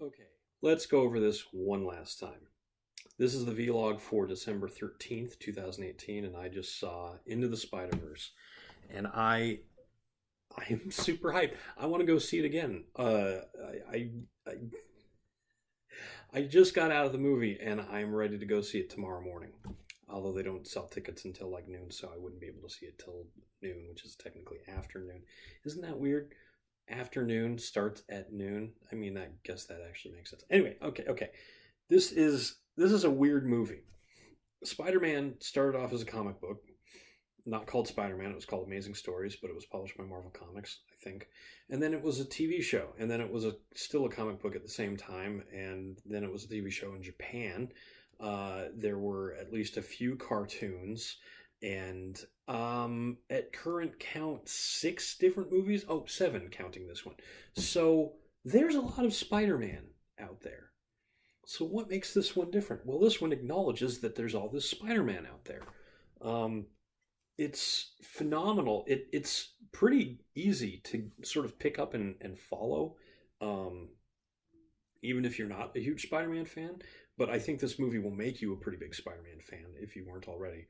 Okay, let's go over this one last time. This is the vlog for December 13th, 2018, and I just saw Into the Spider-Verse. And I am super hyped. I want to go see it again. I I just got out of the movie and I'm ready to go see it tomorrow morning. Although they don't sell tickets until like noon, so I wouldn't be able to see it till noon, which is technically afternoon. Isn't that weird? Afternoon starts at noon. I mean, I guess that actually makes sense. Anyway, okay. This is a weird movie. Spider-Man started off as a comic book, not called Spider-Man. It was called Amazing Stories, but it was published by Marvel Comics, I think. And then it was a TV show, and then it was still a comic book at the same time, and then it was a TV show in Japan. There were at least a few cartoons, and at current count, 6 different movies. Oh, seven, counting this one. So there's a lot of Spider-Man out there. So what makes this one different? Well, this one acknowledges that there's all this Spider-Man out there. Um, it's phenomenal. It's pretty easy to sort of pick up and follow, um, even if you're not a huge Spider-Man fan. But I think this movie will make you a pretty big Spider-Man fan if you weren't already,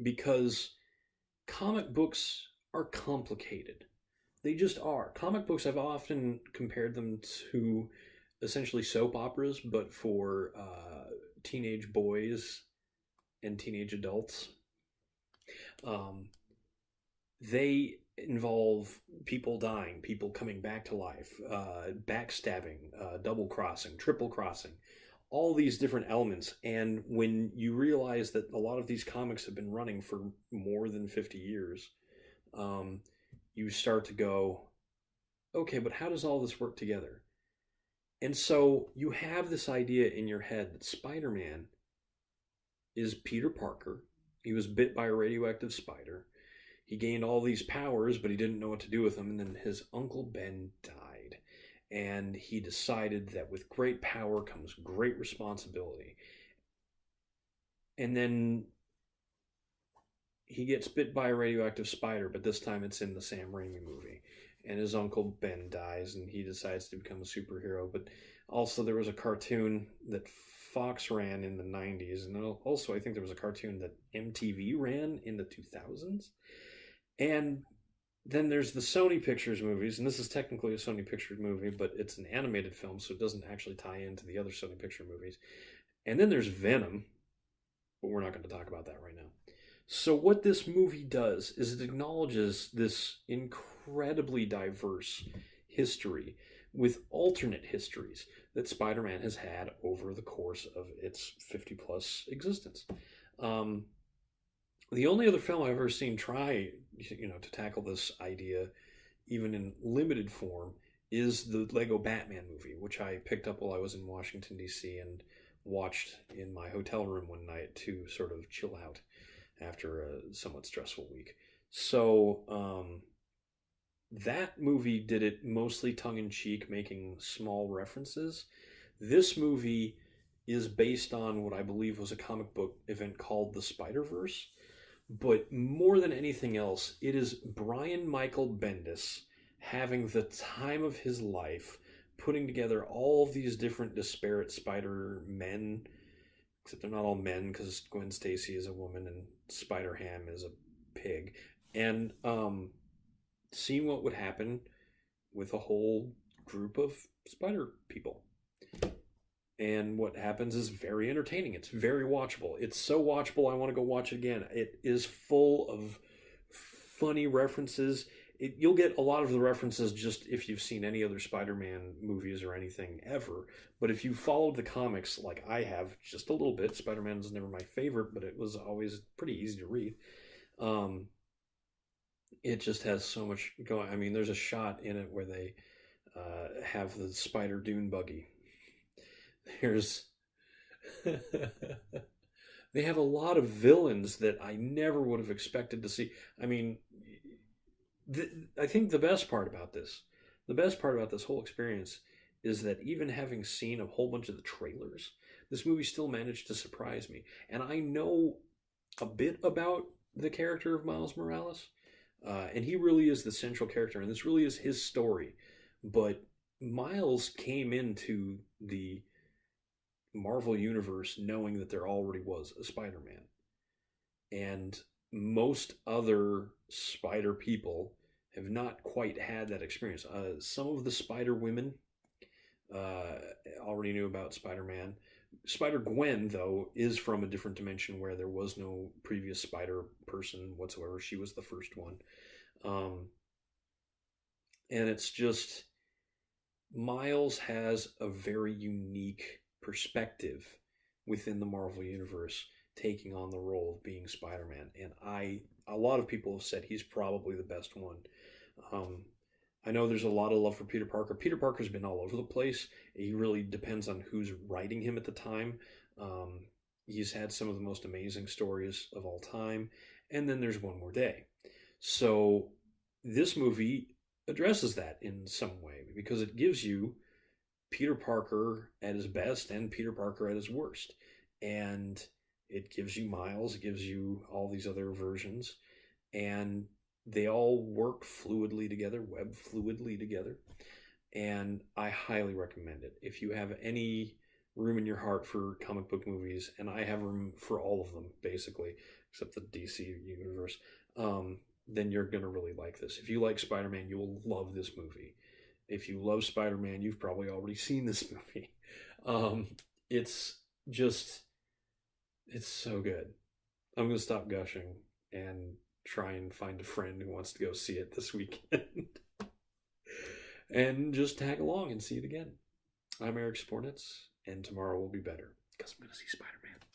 because comic books are complicated. They just are. Comic books, I've often compared them to essentially soap operas, but for teenage boys and teenage adults. Um, they involve people dying, people coming back to life, backstabbing, double crossing, triple crossing, all these different elements. And when you realize that a lot of these comics have been running for more than 50 years, um, you start to go, okay, but how does all this work together? And so you have this idea in your head that Spider Man is Peter Parker. He was bit by a radioactive spider. He gained all these powers, but he didn't know what to do with them. And then his Uncle Ben died. And he decided that with great power comes great responsibility. And then he gets bit by a radioactive spider, but this time it's in the Sam Raimi movie. And his Uncle Ben dies, and he decides to become a superhero. But also, there was a cartoon that Fox ran in the 90s, and also I think there was a cartoon that MTV ran in the 2000s. And then there's the Sony Pictures movies, and this is technically a Sony Pictures movie, but it's an animated film, so it doesn't actually tie into the other Sony Picture movies. And then there's Venom, but we're not going to talk about that right now. So what this movie does is it acknowledges this incredibly diverse history with alternate histories that Spider-Man has had over the course of its 50 plus existence. Um, the only other film I've ever seen try, to tackle this idea, even in limited form, is the Lego Batman movie, which I picked up while I was in Washington D.C. and watched in my hotel room one night to sort of chill out after a somewhat stressful week. So that movie did it mostly tongue in cheek, making small references. This movie is based on what I believe was a comic book event called the Spider-Verse. But more than anything else, it is Brian Michael Bendis having the time of his life, putting together all of these different disparate Spider-Men, except they're not all men because Gwen Stacy is a woman and Spider-Ham is a pig, and seeing what would happen with a whole group of spider people. And what happens is very entertaining. It's very watchable. It's so watchable, I want to go watch it again. It is full of funny references. You'll get a lot of the references just if you've seen any other Spider-Man movies or anything ever. But if you followed the comics like I have, just a little bit, Spider-Man was never my favorite, but it was always pretty easy to read. It just has so much going. I mean, there's a shot in it where they have the Spider Dune buggy. There's they have a lot of villains that I never would have expected to see. I mean, I think the best part about this whole experience is that even having seen a whole bunch of the trailers, this movie still managed to surprise me. And I know a bit about the character of Miles Morales, and he really is the central character, and this really is his story. But Miles came into the Marvel universe knowing that there already was a Spider-Man, and most other Spider people have not quite had that experience. Some of the Spider Women uh, already knew about Spider-Man. Spider-Gwen, though, is from a different dimension where there was no previous Spider person whatsoever. She was the first one. Um, and it's just, Miles has a very unique perspective within the Marvel Universe, taking on the role of being Spider-Man. And a lot of people have said he's probably the best one. Um, I know there's a lot of love for Peter Parker. Peter Parker's been all over the place. He really depends on who's writing him at the time. Um, he's had some of the most amazing stories of all time. And then there's One More Day. So this movie addresses that in some way because it gives you Peter Parker at his best and Peter Parker at his worst. And it gives you Miles, it gives you all these other versions, and they all work fluidly together, web fluidly together. And I highly recommend it. If you have any room in your heart for comic book movies, and I have room for all of them, basically, except the DC universe, then you're going to really like this. If you like Spider-Man, you will love this movie. If you love Spider-Man, you've probably already seen this movie. It's just, it's so good. I'm going to stop gushing and try and find a friend who wants to go see it this weekend and just tag along and see it again. I'm Eric Spornitz, and tomorrow will be better because I'm going to see Spider-Man.